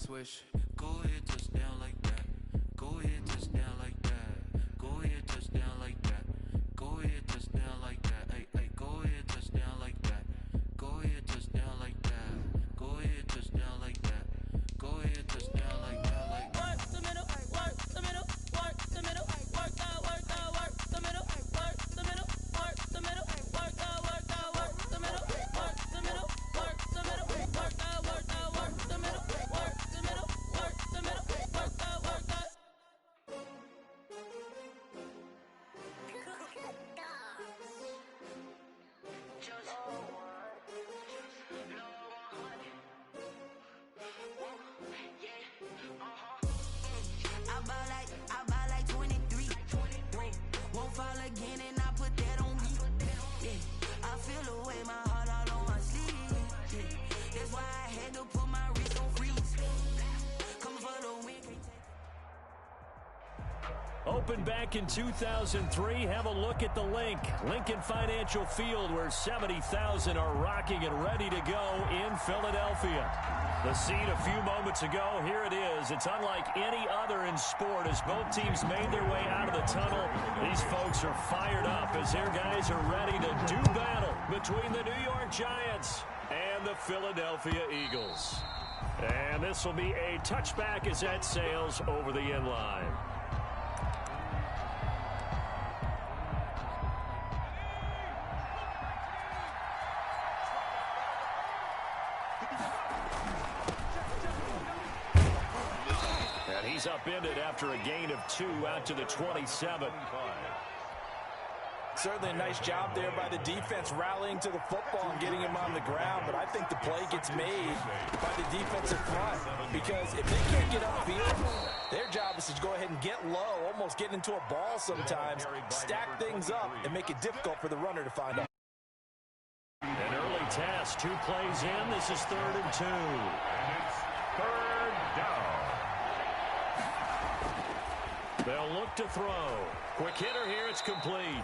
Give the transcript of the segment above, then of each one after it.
swish. Go ahead, touchdown like that. Go ahead, touchdown like that. Go ahead, touchdown like that. Go ahead, touchdown like that. Hey, hey, go ahead, touchdown like that. Go ahead, touchdown like that. Go ahead, touchdown like that. Go ahead, touchdown like that. Like work the middle, work the middle, work the middle, work out, work the middle, work the middle, work the middle, work out, work the middle, work the middle, work the middle, work out, work the middle, work the middle, work the middle, work out, work out. I buy like 23. Won't fall again and I put that on me. Yeah, I feel the way my heart all on my sleeve. Yeah, that's why I had to put my wrist on freeze. Coming for the win. Opened back in 2003. Have a look at the link. Lincoln Financial Field, where 70,000 are rocking and ready to go in Philadelphia. The scene a few moments ago, here it is. It's unlike any other in sport as both teams made their way out of the tunnel. These folks are fired up as their guys are ready to do battle between the New York Giants and the Philadelphia Eagles. And this will be a touchback as that sails over the end line. He's upended after a gain of 2 out to the 27. Certainly a nice job there by the defense rallying to the football and getting him on the ground, but I think the play gets made by the defensive front because if they can't get upfield, their job is to go ahead and get low, almost get into a ball sometimes, stack things up, and make it difficult for the runner to find out. An early task, 2 plays in. This is 3rd and 2. And it's 3rd down. They'll look to throw. Quick hitter here, it's complete.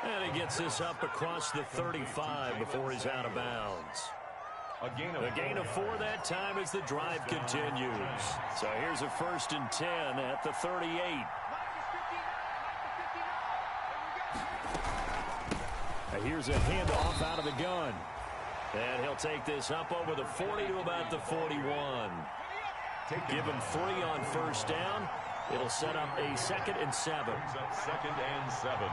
And he gets this up across the 35 before he's out of bounds. A gain of 4 that time as the drive continues. So here's a 1st and 10 at the 38. And here's a handoff out of the gun. And he'll take this up over the 40 to about the 41. Give him 3 on 1st down. It'll set up a 2nd and 7. 2nd and 7.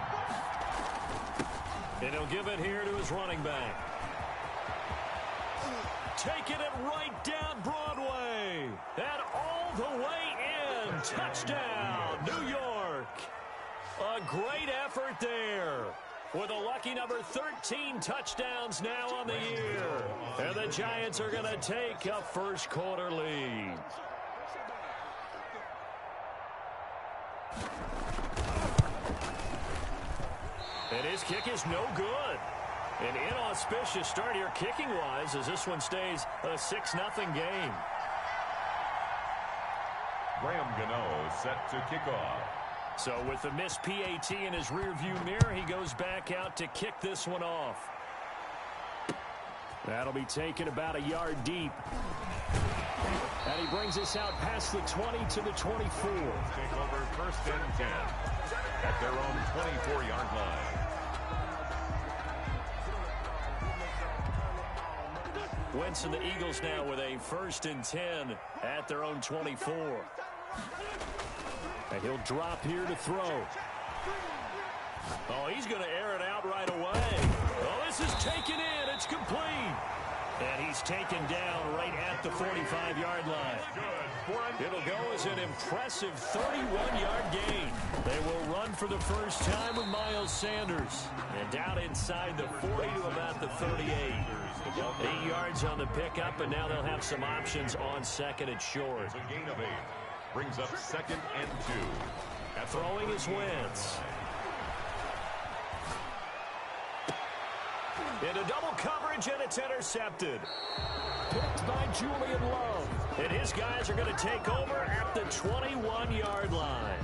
And he'll give it here to his running back. Taking it right down Broadway. And all the way in. Touchdown, New York. A great effort there. With a lucky number 13 touchdowns now on the year. And the Giants are going to take a first quarter lead. And his kick is no good. An inauspicious start here kicking-wise as this one stays a 6-0 game. Graham Gano set to kick off. So with the missed PAT in his rearview mirror, he goes back out to kick this one off. That'll be taken about a yard deep. And he brings us out past the 20 to the 24. Take over 1st and 10 at their own 24-yard line. Wentz and the Eagles now with a 1st and 10 at their own 24. And he'll drop here to throw. Oh, he's going to air it out right away. Oh, this is taken in. It's complete. And he's taken down right at the 45-yard line. It'll go as an impressive 31-yard gain. They will run for the first time with Miles Sanders. And down inside the 40 to about the 38. 8 yards on the pickup, and now they'll have some options on 2nd and short. It's a gain of 8. Brings up 2nd and 2. Throwing is Wentz. Into double coverage, and it's intercepted. picked by Julian Love. And his guys are going to take over at the 21-yard line.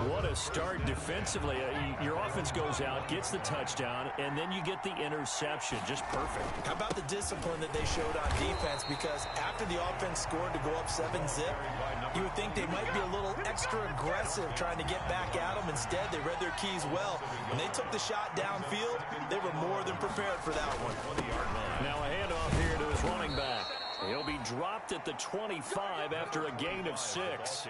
What a start defensively. Your offense goes out, gets the touchdown, and then you get the interception. Just perfect. How about the discipline that they showed on defense? Because after the offense scored to go up 7-zip, you would think they might be a little extra aggressive trying to get back at them. Instead, they read their keys well. When they took the shot downfield, they were more than prepared for that one. Now a handoff here to his running back. He'll be dropped at the 25 after a gain of 6.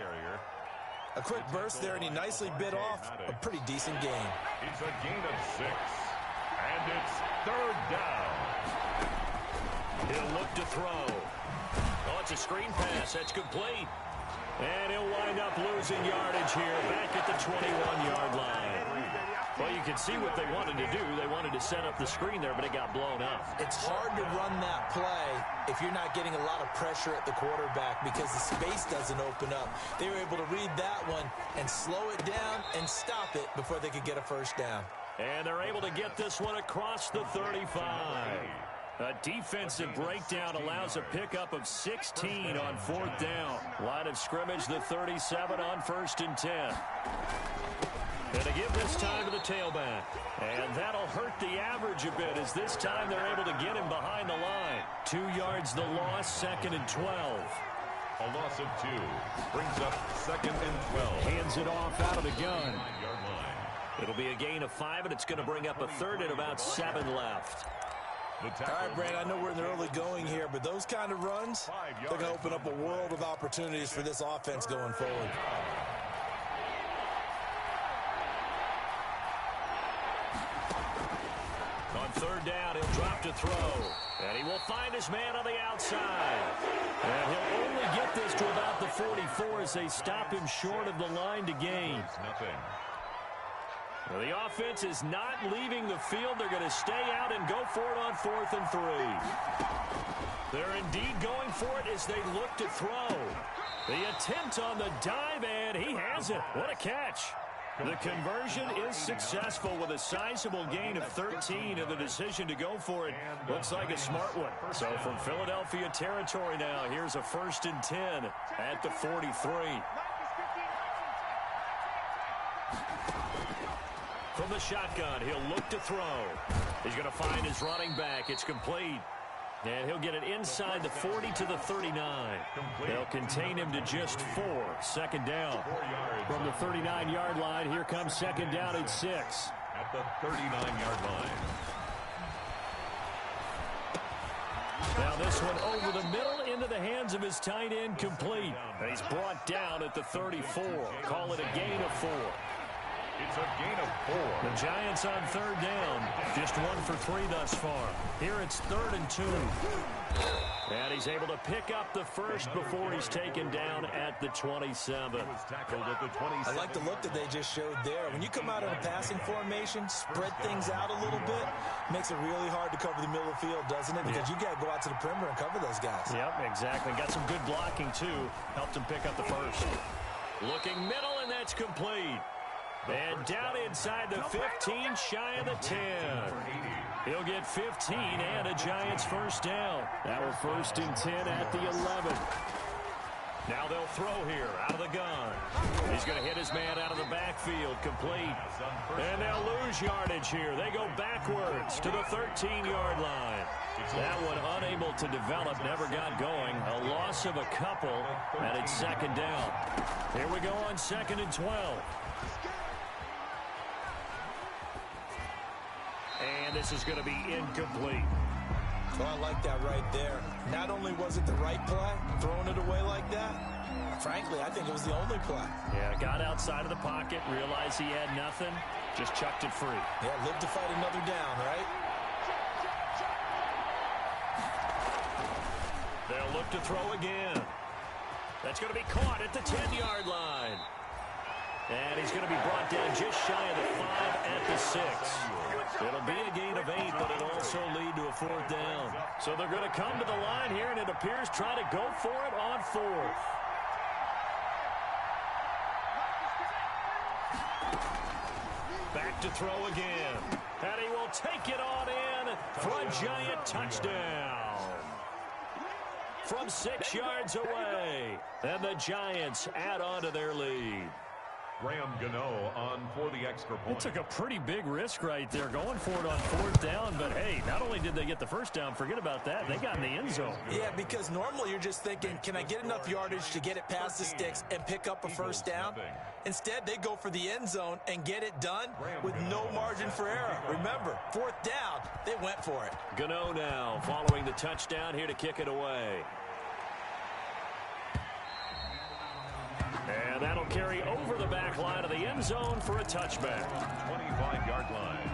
A quick burst there, and he nicely bit off a pretty decent gain. It's a gain of 6, and it's 3rd down. He'll look to throw. Oh, it's a screen pass. That's complete. And he'll wind up losing yardage here back at the 21-yard line. Well, you can see what they wanted to do. They wanted to set up the screen there, but it got blown up. It's hard to run that play if you're not getting a lot of pressure at the quarterback because the space doesn't open up. They were able to read that one and slow it down and stop it before they could get a first down. And they're able to get this one across the 35. A defensive breakdown allows a pickup of 16 on 4th down. Line of scrimmage, the 37 on 1st and 10. And to give this time to the tailback. And that'll hurt the average a bit as this time they're able to get him behind the line. 2 yards the loss, 2nd and 12. A loss of 2 brings up 2nd and 12. Hands it off out of the gun. It'll be a gain of 5, and it's going to bring up a 3rd and about 7 left. All right, Brand, I know we're in the early going here, but those kind of runs, they're going to open up a world of opportunities for this offense going forward. On 3rd down, he'll drop to throw. And he will find his man on the outside. And he'll only get this to about the 44 as they stop him short of the line to gain. Well, the offense is not leaving the field. They're going to stay out and go for it on 4th and 3. They're indeed going for it as they look to throw. The attempt on the dive, and he has it. What a catch. The conversion is successful with a sizable gain of 13, and the decision to go for it looks like a smart one. So from Philadelphia territory now, here's a 1st and 10 at the 43. From the shotgun, he'll look to throw. He's going to find his running back. It's complete. And he'll get it inside the 40 to the 39. They'll contain him to just 4. 2nd down. From the 39-yard line, here comes 2nd down and 6. At the 39-yard line. Now this one over the middle into the hands of his tight end, complete. And he's brought down at the 34. Call it a gain of 4. It's a gain of 4. The Giants on 3rd down. Just 1 for 3 thus far. Here it's 3rd and 2. And he's able to pick up the first before he's taken down at the 27. He was tackled at the 27. I like the look that they just showed there. When you come out in a passing formation, spread things out a little bit, makes it really hard to cover the middle of the field, doesn't it? Because you got to go out to the perimeter and cover those guys. Yep, exactly. Got some good blocking, too. Helped him pick up the first. Looking middle, and that's complete. And down inside the 15, shy of the 10. He'll get 15 and a Giants first down. Now we're 1st and 10 at the 11. Now they'll throw here out of the gun. He's going to hit his man out of the backfield, complete. And they'll lose yardage here. They go backwards to the 13-yard line. That one unable to develop, never got going. A loss of a couple, and it's 2nd down. Here we go on 2nd and 12. And this is going to be incomplete. Well, I like that right there. Not only was it the right play, throwing it away like that, frankly, I think it was the only play. Yeah, got outside of the pocket, realized he had nothing, just chucked it free. Yeah, live to fight another down, right? They'll look to throw again. That's going to be caught at the 10-yard line. And he's going to be brought down just shy of the 5 at the 6. It'll be a gain of 8, but it'll also lead to a 4th down. So they're going to come to the line here, and it appears try to go for it on 4th. Back to throw again. And he will take it on in for a Giant touchdown. from 6 yards away. And the Giants add on to their lead. Graham Gano on for the extra point. It took a pretty big risk right there going for it on 4th down. But, hey, not only did they get the first down, forget about that, they got in the end zone. Yeah, because normally you're just thinking, can I get enough yardage to get it past the sticks and pick up a first down? Instead, they go for the end zone and get it done with no margin for error. Remember, 4th down, they went for it. Gano now following the touchdown here to kick it away. And that'll carry over the back line of the end zone for a touchback. 25-yard line.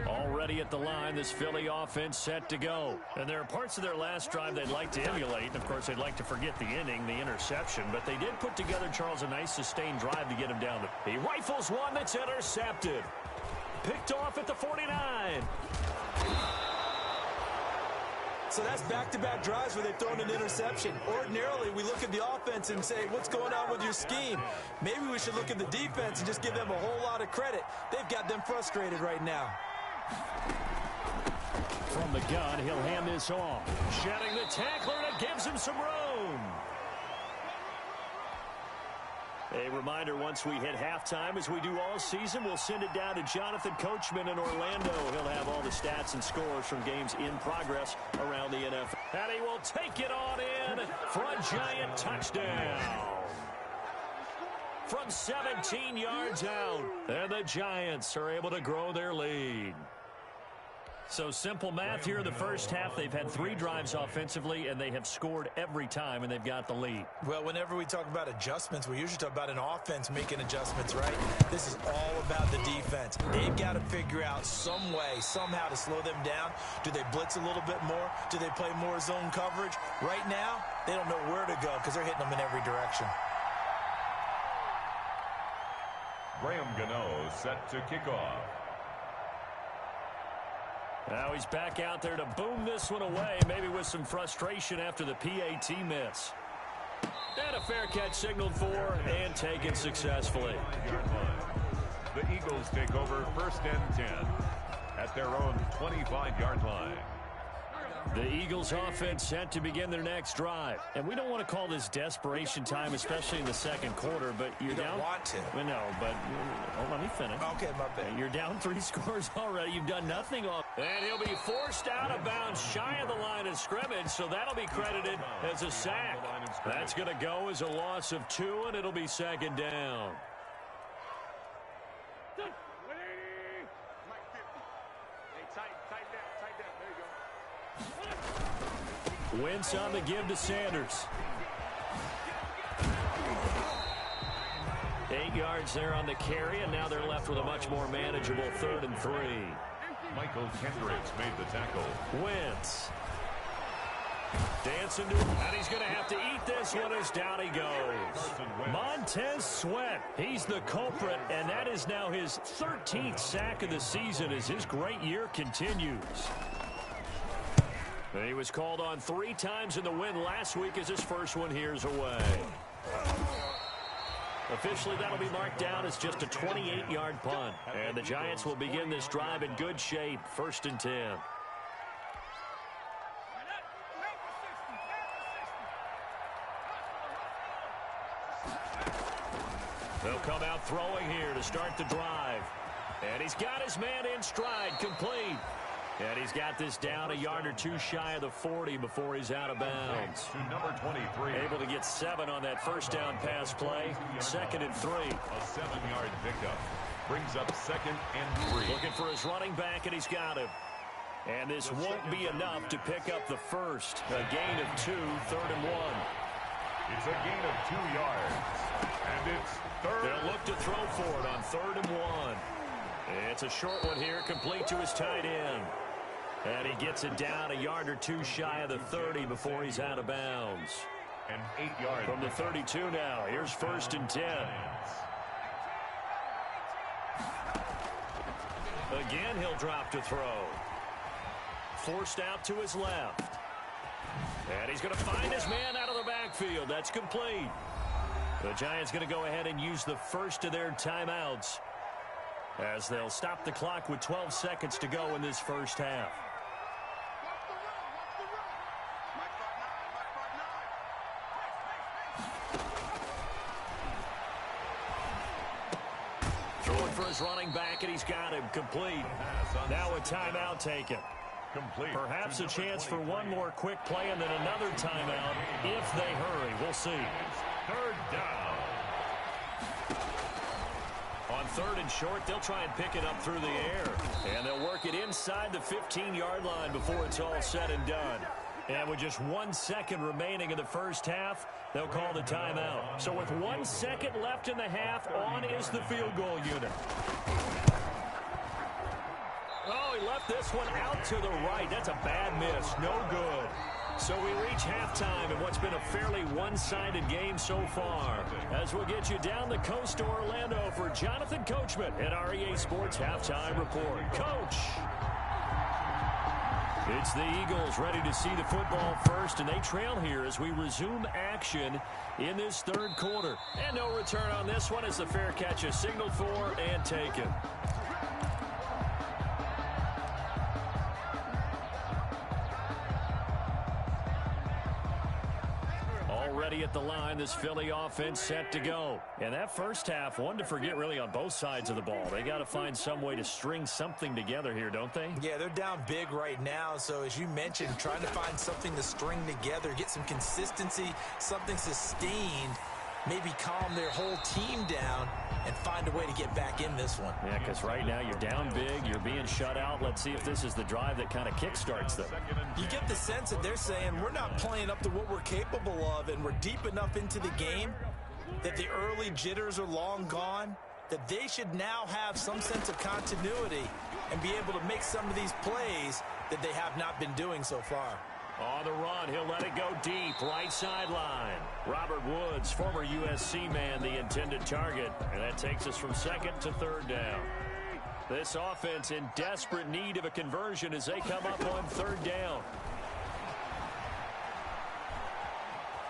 Already at the line, this Philly offense set to go. And there are parts of their last drive they'd like to emulate. And, of course, they'd like to forget the inning, the interception. But they did put together, Charles, a nice sustained drive to get him down. He rifles one that's intercepted. Picked off at the 49. So that's back-to-back drives where they've thrown an interception. Ordinarily, we look at the offense and say, what's going on with your scheme? Maybe we should look at the defense and just give them a whole lot of credit. They've got them frustrated right now. From the gun, he'll hand this off. Shedding the tackler, and it gives him some room. A reminder, once we hit halftime, as we do all season, we'll send it down to Jonathan Coachman in Orlando. He'll have all the stats and scores from games in progress around the NFL. And he will take it on in for a Giant touchdown. From 17 yards out, and the Giants are able to grow their lead. So simple math here in the first half. They've had 3 drives offensively, and they have scored every time, and they've got the lead. Well, whenever we talk about adjustments, we usually talk about an offense making adjustments, right? This is all about the defense. They've got to figure out some way, somehow to slow them down. Do they blitz a little bit more? Do they play more zone coverage? Right now, they don't know where to go because they're hitting them in every direction. Graham Gano set to kick off. Now he's back out there to boom this one away, maybe with some frustration after the PAT miss. And a fair catch signaled for and taken successfully. The Eagles take over 1st and 10 at their own 25-yard line. The Eagles offense set to begin their next drive. And we don't want to call this desperation time, especially in the second quarter, but you're down. You don't want to. Well, no, but let me finish. Okay, my bad. You're down 3 scores already. You've done nothing off. And he'll be forced out of bounds shy of the line of scrimmage, so that'll be credited as a sack. That's going to go as a loss of 2, and it'll be 2nd down. Wentz on the give to Sanders. 8 yards there on the carry, and now they're left with a much more manageable 3rd and 3. Michael Kendricks made the tackle. Wentz. Dancing to, and he's going to have to eat this one as down he goes. Montez Sweat, he's the culprit, and that is now his 13th sack of the season as his great year continues. He was called on 3 times in the win last week as his first one here's away. Officially, that'll be marked down as just a 28-yard punt. And the Giants will begin this drive in good shape, 1st and 10. They'll come out throwing here to start the drive. And he's got his man in stride, complete. And he's got this down a yard or 2 shy of the 40 before he's out of bounds. To number 23. Able to get 7 on that first down pass play. 2nd and 3. A 7-yard pickup. Brings up 2nd and 3. Looking for his running back, and he's got him. And this won't be enough to pick up the first. A gain of 2, 3rd and 1. It's a gain of 2 yards. And it's 3rd. They'll look to throw for it on 3rd and 1. It's a short one here, complete to his tight end. And he gets it down a yard or 2 shy of the 30 before he's out of bounds. An 8-yard. From the 32 now, here's 1st and 10. Again, he'll drop to throw. Forced out to his left. And he's going to find his man out of the backfield. That's complete. The Giants going to go ahead and use the first of their timeouts. as they'll stop the clock with 12 seconds to go in this first half. Throwing for his running back, and he's got him complete. Now a timeout taken. Complete. Perhaps a chance for one more quick play and then another timeout if they hurry. We'll see. Third down. On third and short, they'll try and pick it up through the air. And they'll work it inside the 15-yard line before it's all said and done. And with just 1 second remaining in the first half, they'll call the timeout. So with 1 second left in the half, on is the field goal unit. Oh, he left this one out to the right. That's a bad miss. No good. So we reach halftime in what's been a fairly one-sided game so far. As we'll get you down the coast to Orlando for Jonathan Coachman at our EA Sports Halftime Report. Coach! It's the Eagles ready to see the football first, and they trail here as we resume action in this third quarter. And no return on this one as the fair catch is signaled for and taken. Already at the line, this Philly offense set to go. And that first half, one to forget really on both sides of the ball. They got to find some way to string something together here, don't they? Yeah, they're down big right now. So as you mentioned, trying to find something to string together, get some consistency, something sustained, maybe calm their whole team down and find a way to get back in this one. Yeah, because right now you're down big, you're being shut out. Let's see if this is the drive that kind of kickstarts them. You get the sense that they're saying we're not playing up to what we're capable of, and we're deep enough into the game that the early jitters are long gone, that they should now have some sense of continuity and be able to make some of these plays that they have not been doing so far. On the run, he'll let it go deep, right sideline. Robert Woods, former USC man, the intended target. And that takes us from second to third down. This offense in desperate need of a conversion as they come up on third down.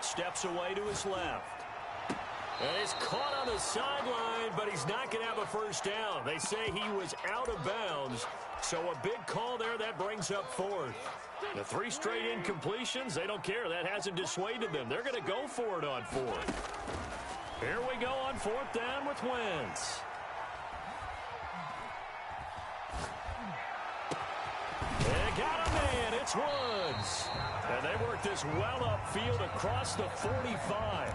Steps away to his left. And he's caught on the sideline, but he's not going to have a first down. They say he was out of bounds. So a big call there that brings up fourth. The 3 straight incompletions, they don't care. That hasn't dissuaded them. They're going to go for it on fourth. Here we go on fourth down with Wentz. They got a man. It's Woods. And they work this well upfield across the 45.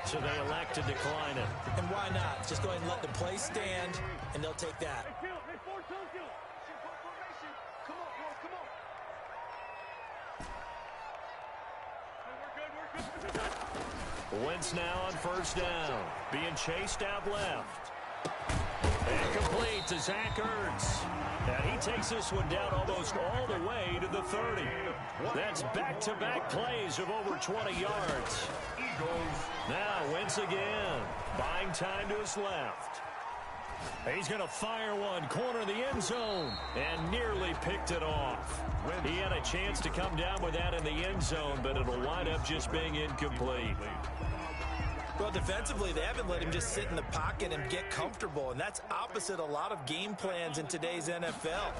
So they elect to decline it. And why not? Just go ahead and let the play stand, and they'll take that. Wentz now on first down. Being chased out left. And complete to Zach Ertz. And he takes this one down almost all the way to the 30. That's back-to-back plays of over 20 yards. Now Wentz again. Buying time to his left. He's going to fire one, corner the end zone, and nearly picked it off. He had a chance to come down with that in the end zone, but it'll wind up just being incomplete. Well, defensively, they haven't let him just sit in the pocket and get comfortable, and that's opposite a lot of game plans in today's NFL.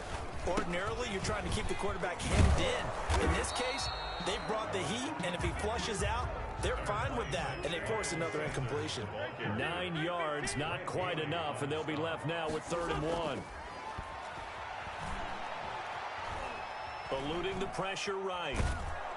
Ordinarily, you're trying to keep the quarterback hemmed in. In this case, they brought the heat, and if he flushes out, they're fine with that, and they force another incompletion. 9 yards, not quite enough, and they'll be left now with 3rd and 1. Eluding the pressure right.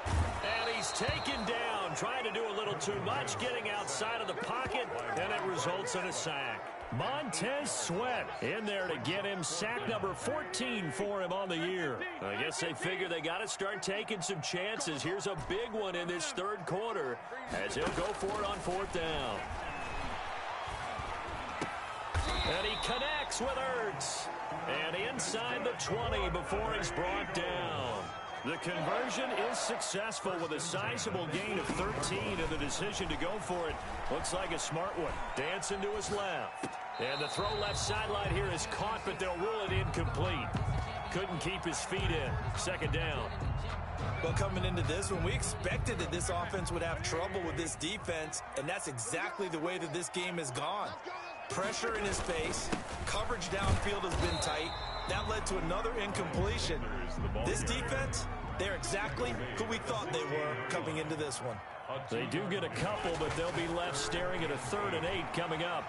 And he's taken down, trying to do a little too much, getting outside of the pocket, and it results in a sack. Montez Sweat in there to get him sack number 14 for him on the year. I guess they figure they got to start taking some chances. Here's a big one in this third quarter as he'll go for it on 4th down. And he connects with Ertz. And inside the 20 before he's brought down. The conversion is successful with a sizable gain of 13, and the decision to go for it looks like a smart one. Dancing to his left. And the throw left sideline here is caught, but they'll rule it incomplete. Couldn't keep his feet in. 2nd down. Well, coming into this one, we expected that this offense would have trouble with this defense, and that's exactly the way that this game has gone. Pressure in his face. Coverage downfield has been tight. That led to another incompletion. This defense, they're exactly who we thought they were coming into this one. They do get a couple, but they'll be left staring at a 3rd and 8 coming up.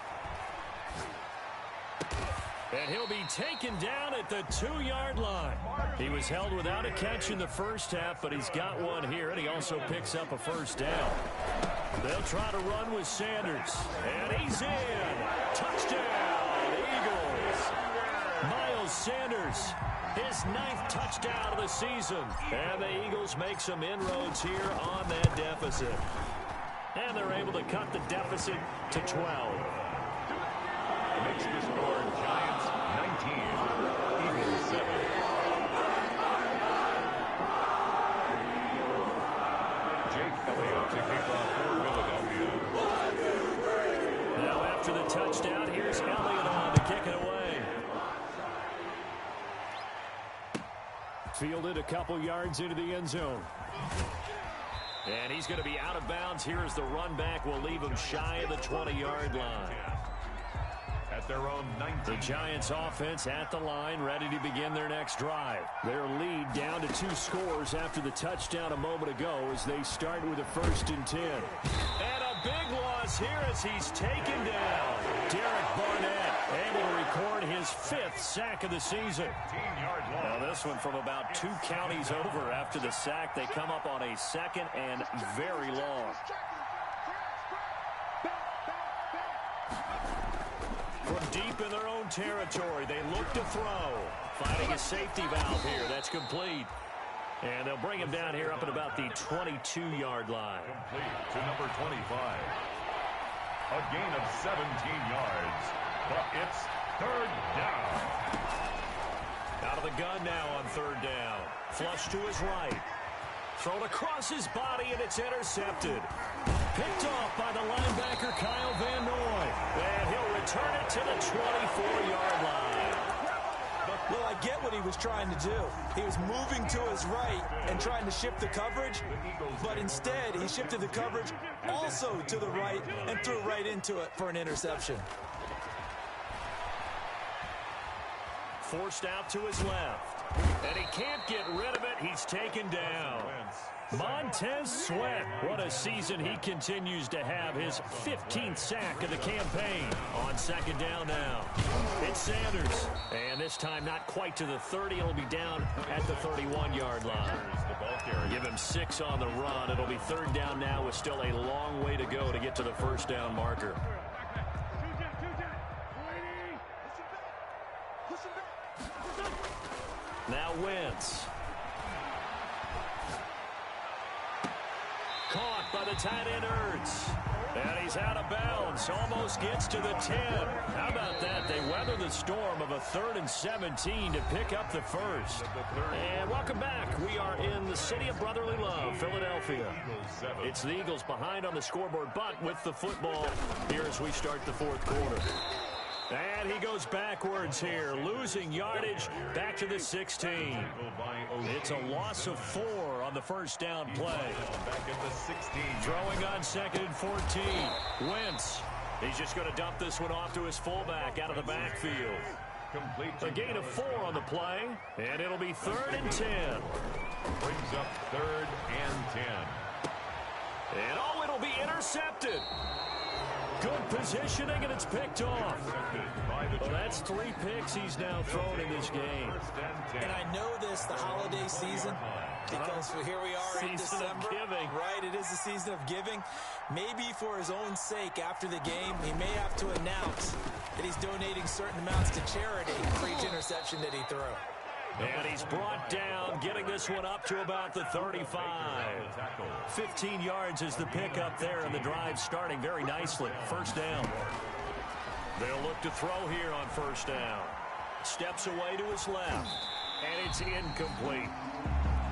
And he'll be taken down at the 2-yard line. He was held without a catch in the first half, but he's got one here, and he also picks up a first down. They'll try to run with Sanders. And he's in. Touchdown, Eagles. Miles Sanders, his 9th touchdown of the season. And the Eagles make some inroads here on that deficit. And they're able to cut the deficit to 12. Makes the score Giants 19, Eagles 7. Jake Elliott to kick off for Philadelphia. Now after the touchdown, here's Elliott on to kick it away. Fielded a couple yards into the end zone. And he's going to be out of bounds here as the run back will leave him shy of the 20-yard line. At their own 19. The Giants offense at the line, ready to begin their next drive. Their lead down to 2 scores after the touchdown a moment ago as they start with a 1st and 10. And a big loss here as he's taken down. Derek Barnett able to record his 5th sack of the season. 15-yard loss. Now this one from about 2 counties over after the sack. They come up on a 2nd and very long. From deep in their own territory, they look to throw. Finding a safety valve here. That's complete. And they'll bring him down here up at about the 22-yard line. Complete to number 25. A gain of 17 yards. But it's 3rd down. Out of the gun now on 3rd down. Flush to his right. Thrown across his body, and it's intercepted. Picked off by the linebacker, Kyle Van Noy. And he'll return it to the 24-yard line. Well, I get what he was trying to do. He was moving to his right and trying to shift the coverage, but instead he shifted the coverage also to the right and threw right into it for an interception. Forced out to his left. And he can't get rid of it. He's taken down. Montez Sweat. What a season he continues to have. His 15th sack of the campaign. On 2nd down now. It's Sanders. And this time not quite to the 30. It'll be down at the 31-yard line. Give him 6 on the run. It'll be 3rd down now with still a long way to go to get to the 1st down marker. Now Wentz. Caught by the tight end Ertz. And he's out of bounds. Almost gets to the 10. How about that? They weather the storm of a 3rd and 17 to pick up the 1st. And welcome back. We are in the city of brotherly love, Philadelphia. It's the Eagles behind on the scoreboard, but with the football here as we start the 4th quarter. And he goes backwards here, losing yardage back to the 16. It's a loss of 4 on the 1st down play. Back at the 16. Throwing on 2nd and 14. Wentz. He's just going to dump this one off to his fullback out of the backfield. Complete. A gain of 4 on the play, and it'll be 3rd and 10. Brings up 3rd and 10. And oh, it'll be intercepted. Good positioning, and it's picked off. Well, that's 3 picks he's now thrown in this game. And I know this, the holiday season, because here we are in Season of December. giving. Right, it is the season of giving. Maybe for his own sake after the game, he may have to announce that he's donating certain amounts to charity for each interception that he threw. And he's brought down, getting this one up to about the 35. 15 yards is the pickup there, and the drive starting very nicely. 1st down. They'll look to throw here on 1st down. Steps away to his left, and it's incomplete.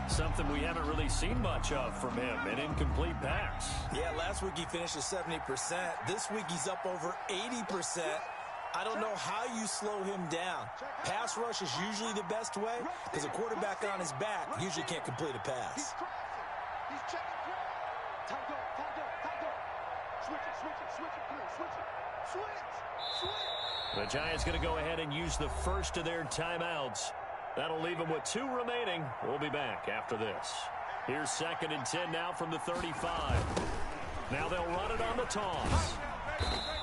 Something we haven't really seen much of from him, an incomplete pass. Yeah, last week he finished at 70%. This week he's up over 80%. I don't know how you slow him down. Pass rush is usually the best way because a quarterback on his back usually can't complete a pass. He's checking. Tight go. Switch it. The Giants going to go ahead and use the first of their timeouts. That'll leave them with 2 remaining. We'll be back after this. Here's 2nd and 10 now from the 35. Now they'll run it on the toss.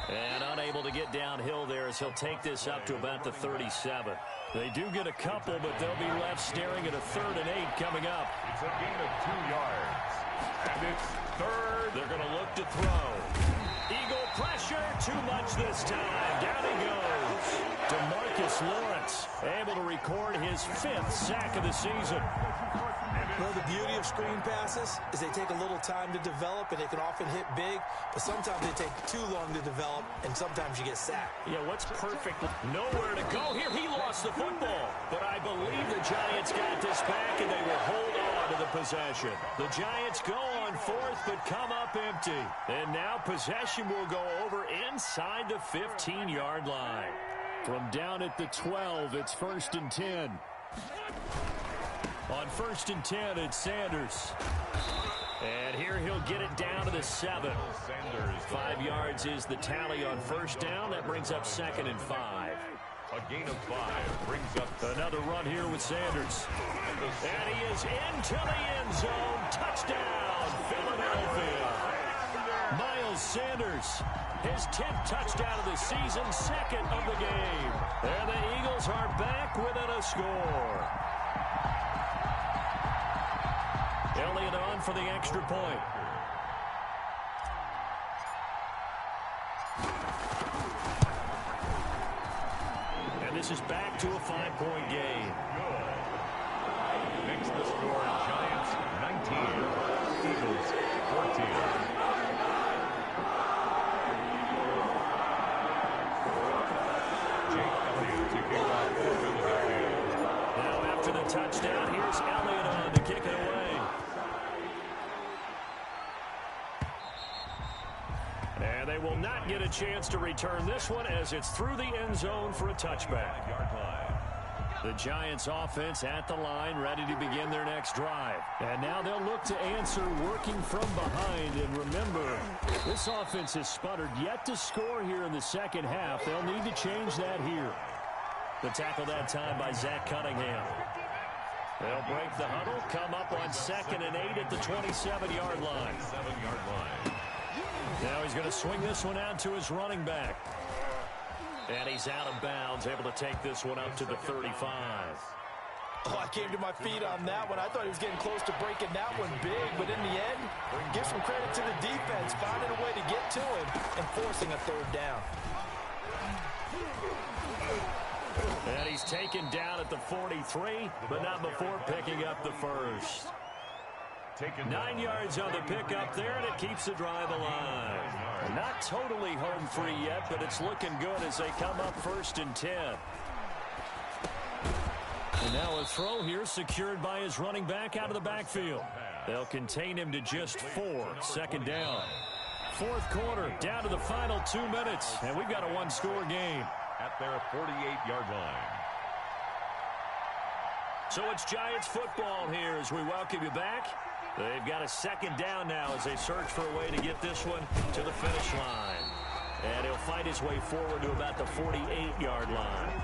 And unable to get downhill there as he'll take this up to about the 37. They do get a couple, but they'll be left staring at a 3rd and 8 coming up. It's a gain of 2 yards. And it's 3rd. They're going to look to throw. Eagle pressure, too much this time. Down he goes. DeMarcus Lawrence able to record his 5th sack of the season. Well, the beauty of screen passes is they take a little time to develop, and they can often hit big, but sometimes they take too long to develop, and sometimes you get sacked. Yeah, what's perfect? Nowhere to go here. He lost the football, but I believe the Giants got this back, and they will hold on to the possession. The Giants go on 4th, but come up empty. And now possession will go over inside the 15-yard line. From down at the 12, it's 1st and 10. On 1st and 10, it's Sanders. And here he'll get it down to the 7. 5 yards is the tally on 1st down. That brings up 2nd and 5. A gain of 5 brings up another run here with Sanders. And he is into the end zone. Touchdown, Philadelphia. Miles Sanders, his 10th touchdown of the season, 2nd of the game. And the Eagles are back within a score. Elliott on for the extra point. And this is back to a 5-point game. Makes the score Giants 19, Eagles 14. Jake Elliott to kick off for Philadelphia. Now after the touchdown, here's Elliott on to kick it away. And they will not get a chance to return this one as it's through the end zone for a touchback. The Giants offense at the line, ready to begin their next drive. And now they'll look to answer working from behind. And remember, this offense has sputtered yet to score here in the second half. They'll need to change that here. The tackle that time by Zach Cunningham. They'll break the huddle, come up on 2nd and 8 at the 27-yard line. Now he's going to swing this one out to his running back. And he's out of bounds, able to take this one up to the 35. Oh, I came to my feet on that one. I thought he was getting close to breaking that one big, but in the end, give some credit to the defense, finding a way to get to him and forcing a 3rd down. And he's taken down at the 43, but not before picking up the 1st. 9 yards on the pickup there, and it keeps the drive alive. Not totally home free yet, but it's looking good as they come up 1st and 10. And now a throw here secured by his running back out of the backfield. They'll contain him to just 4, 2nd down. 4th quarter, down to the final 2 minutes, and we've got a 1-score game. At their 48-yard line. So it's Giants football here as we welcome you back. They've got a 2nd down now as they search for a way to get this one to the finish line. And he'll fight his way forward to about the 48-yard line.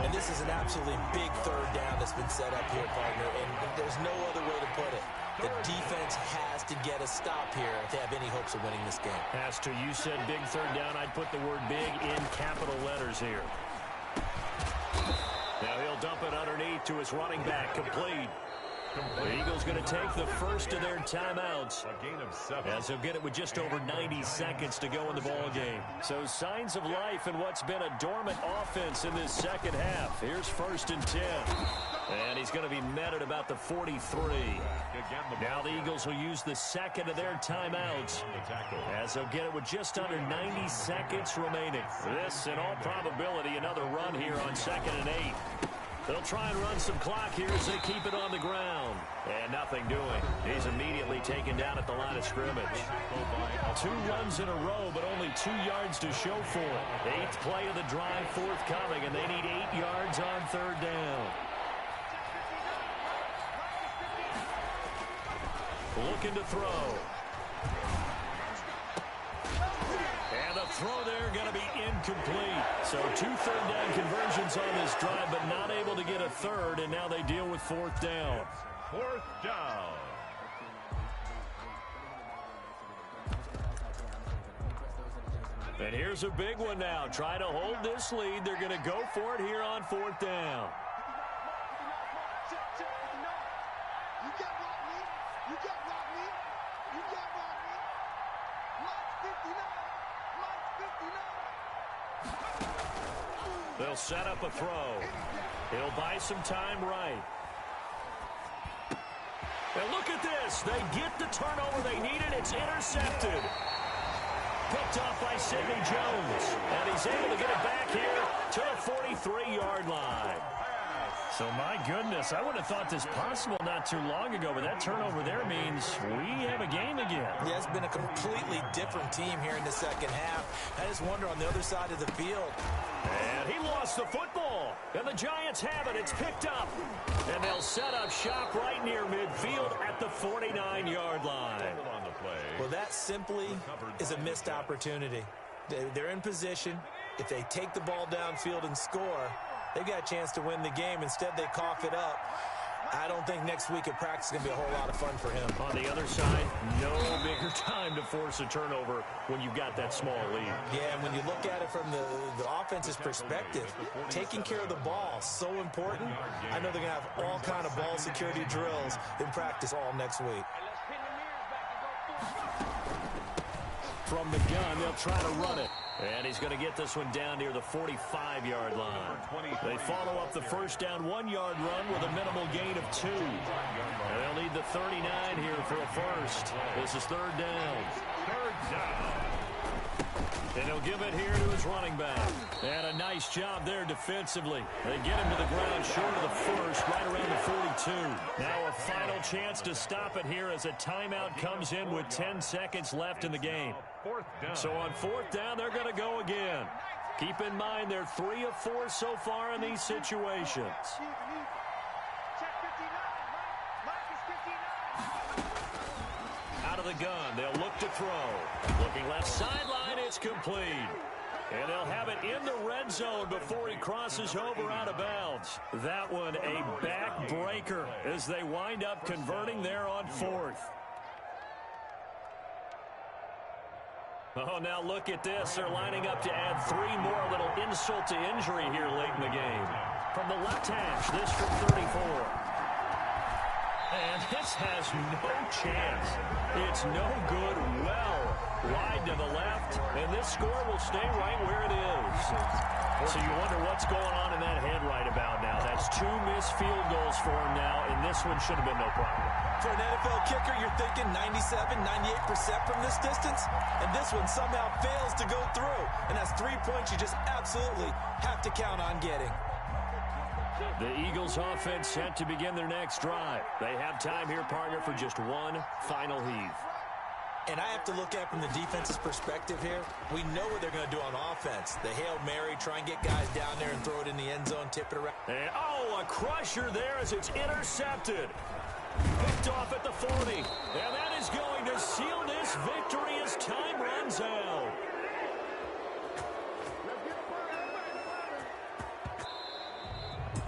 And this is an absolutely big 3rd down that's been set up here, partner, and there's no other way to put it. The defense has to get a stop here if they have any hopes of winning this game. Has to. You said big 3rd down. I'd put the word big in capital letters here. Now he'll dump it underneath to his running back, complete. The Eagles going to take the first of their timeouts. A gain of 7. As they'll get it with just over 90 seconds to go in the ball game. So signs of life in what's been a dormant offense in this second half. Here's 1st and 10. And he's going to be met at about the 43. Now the Eagles will use the second of their timeouts as they'll get it with just under 90 seconds remaining. This, in all probability, another run here on 2nd and 8. They'll try and run some clock here as they keep it on the ground. And nothing doing. He's immediately taken down at the line of scrimmage. 2 runs in a row, but only 2 yards to show for it. 8th play of the drive forthcoming, and they need 8 yards on 3rd down. Looking to throw. And the throw there going to be incomplete. So 2 third-down conversions on this drive, but not able to get a third, and now they deal with 4th down. 4th down. And here's a big one now. Trying to hold this lead. They're going to go for it here on 4th down. They'll set up a throw. He'll buy some time right. And look at this. They get the turnover they needed. It's intercepted. Picked off by Sidney Jones. And he's able to get it back here to the 43-yard line. So, my goodness, I would have thought this possible not too long ago, but that turnover there means we have a game again. Yeah, it's been a completely different team here in the second half. I just wonder on the other side of the field. And he lost the football. And the Giants have it. It's picked up. And they'll set up shop right near midfield at the 49-yard line. Well, that simply is a missed opportunity. They're in position. If they take the ball downfield and score, they've got a chance to win the game. Instead, they cough it up. I don't think next week at practice is going to be a whole lot of fun for him. On the other side, no bigger time to force a turnover when you've got that small lead. Yeah, and when you look at it from the offense's perspective, taking care of the ball, so important. I know they're going to have all kind of ball security drills in practice all next week. From the gun, they'll try to run it. And he's going to get this one down near the 45-yard line. They follow up the first down 1-yard run with a minimal gain of 2. And they'll need the 39 here for a first. This is 3rd down. 3rd down. And he'll give it here to his running back. And a nice job there defensively. They get him to the ground short of the first, right around the 42. Now a final chance to stop it here as a timeout comes in with 10 seconds left in the game. 4th down. So on 4th down, they're going to go again. Keep in mind they're 3 of 4 so far in these situations. Out of the gun, they'll look to throw. Looking left sideline, it's complete. And they'll have it in the red zone before he crosses over out of bounds. That one a backbreaker as they wind up converting there on 4th. Oh, now look at this. They're lining up to add 3 more, a little insult to injury here late in the game. From the left hash, this from 34. And this has no chance. It's no good. Well, wide to the left, and this score will stay right where it is. So you wonder what's going on in that head right about now. That's 2 missed field goals for him now, and this one should have been no problem. For an NFL kicker, you're thinking 97, 98% from this distance, and this one somehow fails to go through. And that's 3 points you just absolutely have to count on getting. The Eagles offense set to begin their next drive. They have time here, partner, for just one final heave. And I have to look at from the defense's perspective here. We know what they're going to do on offense. The Hail Mary, try and get guys down there and throw it in the end zone, tip it around. And, oh, a crusher there as it's intercepted. Picked off at the 40. And that is going to seal this victory as time runs out.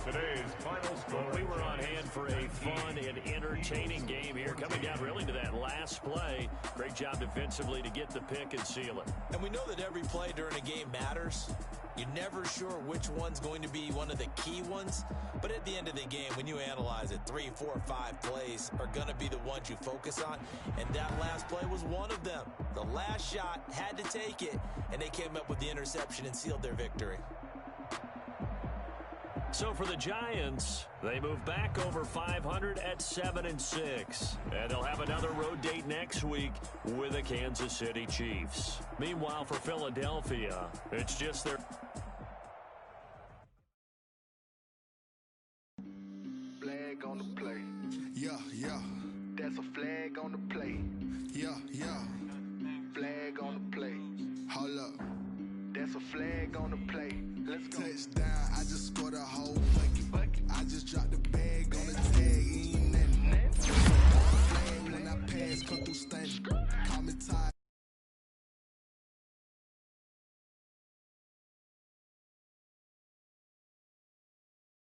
Today's final score. Well, we were on hand for a fun and entertaining game here. Coming down really to that last play. Great job defensively to get the pick and seal it. And we know that every play during a game matters. You're never sure which one's going to be one of the key ones. But at the end of the game, when you analyze it, 3, 4, 5 plays are going to be the ones you focus on. And that last play was one of them. The last shot had to take it, and they came up with the interception and sealed their victory. So for the Giants, they move back over 500 at 7-6. And they'll have another road date next week with the Kansas City Chiefs. Meanwhile, for Philadelphia, it's just their... Flag on the play. Yeah, yeah. That's a flag on the play. Yeah, yeah. Flag on the play. Hold up. That's a flag on the play. Let's go. Touchdown.